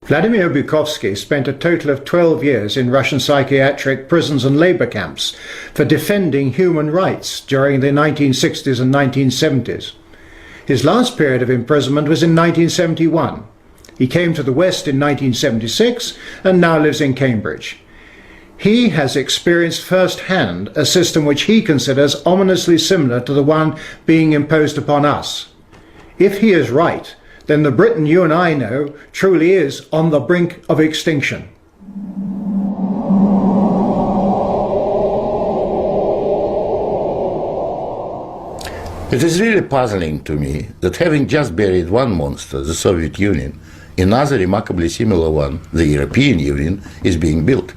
Vladimir Bukovsky spent a total of 12 years in Russian psychiatric prisons and labor camps for defending human rights during the 1960s and 1970s. His last period of imprisonment was in 1971. He came to the West in 1976 and now lives in Cambridge. He has experienced firsthand a system which he considers ominously similar to the one being imposed upon us. If he is right, then the Britain you and I know truly is on the brink of extinction. It is really puzzling to me that having just buried one monster, the Soviet Union, another remarkably similar one, the European Union, is being built.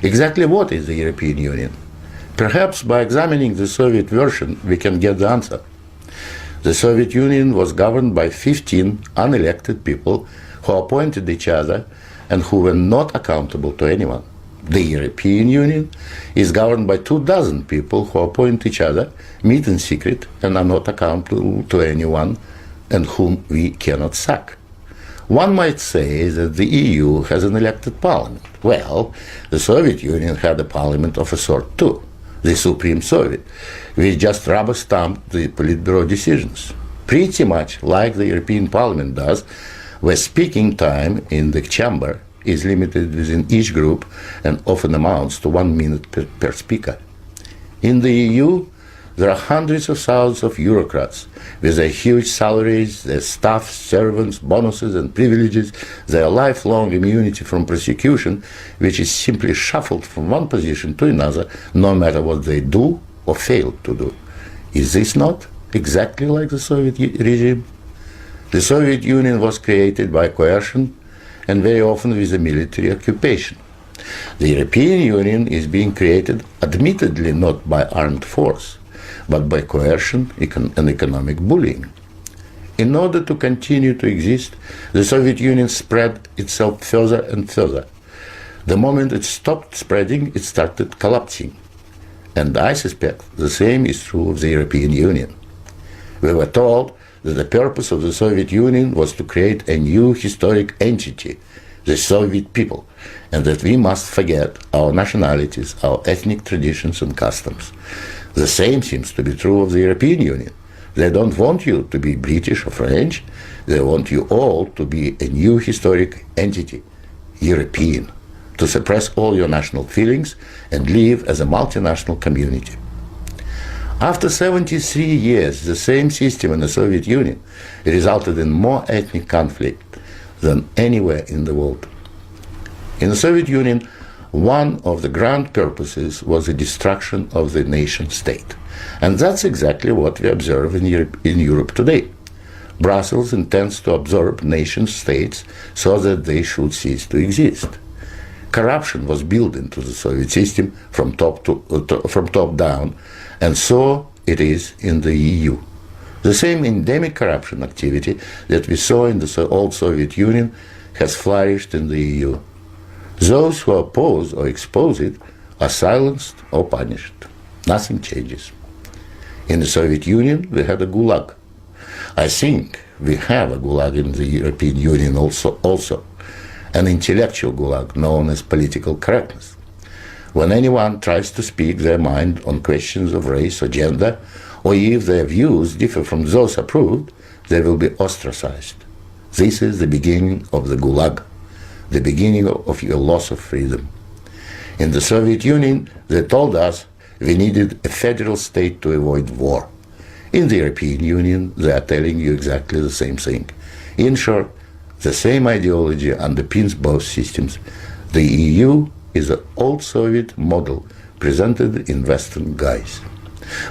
Exactly what is the European Union? Perhaps by examining the Soviet version we can get the answer. The Soviet Union was governed by 15 unelected people who appointed each other and who were not accountable to anyone. The European Union is governed by 24 people who appoint each other, meet in secret, and are not accountable to anyone, and whom we cannot sack. One might say that the EU has an elected parliament. Well, the Soviet Union had a parliament of a sort too, the Supreme Soviet, which just rubber-stamped the Politburo decisions, pretty much like the European Parliament does, where speaking time in the chamber is limited within each group and often amounts to 1 minute per speaker. In the EU, there are hundreds of thousands of bureaucrats with their huge salaries, their staff, servants, bonuses and privileges, their lifelong immunity from prosecution, which is simply shuffled from one position to another, no matter what they do or fail to do. Is this not exactly like the Soviet regime? The Soviet Union was created by coercion and very often with a military occupation. The European Union is being created admittedly not by armed force, but by coercion and economic bullying. In order to continue to exist, the Soviet Union spread itself further and further. The moment it stopped spreading, it started collapsing. And I suspect the same is true of the European Union. We were told that the purpose of the Soviet Union was to create a new historic entity, the Soviet people, and that we must forget our nationalities, our ethnic traditions and customs. The same seems to be true of the European Union. They don't want you to be British or French, they want you all to be a new historic entity, European, to suppress all your national feelings and live as a multinational community. After 73 years, the same system in the Soviet Union resulted in more ethnic conflict than anywhere in the world. In the Soviet Union, one of the grand purposes was the destruction of the nation state. And that's exactly what we observe in Europe today. Brussels intends to absorb nation states so that they should cease to exist. Corruption was built into the Soviet system from top down, and so it is in the EU. The same endemic corruption activity that we saw in the old Soviet Union has flourished in the EU. Those who oppose or expose it are silenced or punished. Nothing changes. In the Soviet Union, we had a gulag. I think we have a gulag in the European Union also, an intellectual gulag known as political correctness. When anyone tries to speak their mind on questions of race or gender, or if their views differ from those approved, they will be ostracized. This is the beginning of the gulag, the beginning of your loss of freedom. In the Soviet Union, they told us we needed a federal state to avoid war. In the European Union, they are telling you exactly the same thing. In short, the same ideology underpins both systems. The EU is an old Soviet model presented in Western guise.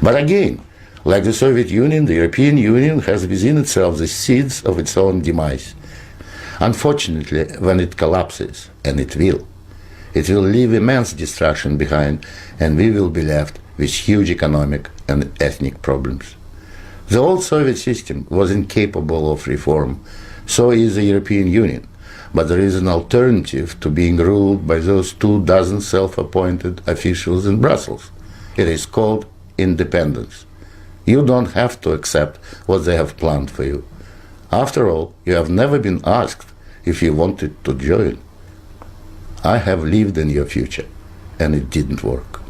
But again, like the Soviet Union, the European Union has within itself the seeds of its own demise. Unfortunately, when it collapses, and it will leave immense destruction behind, and we will be left with huge economic and ethnic problems. The old Soviet system was incapable of reform, so is the European Union, but there is an alternative to being ruled by those 24 self-appointed officials in Brussels. It is called independence. You don't have to accept what they have planned for you. After all, you have never been asked if you wanted to join. I have lived in your future, and it didn't work.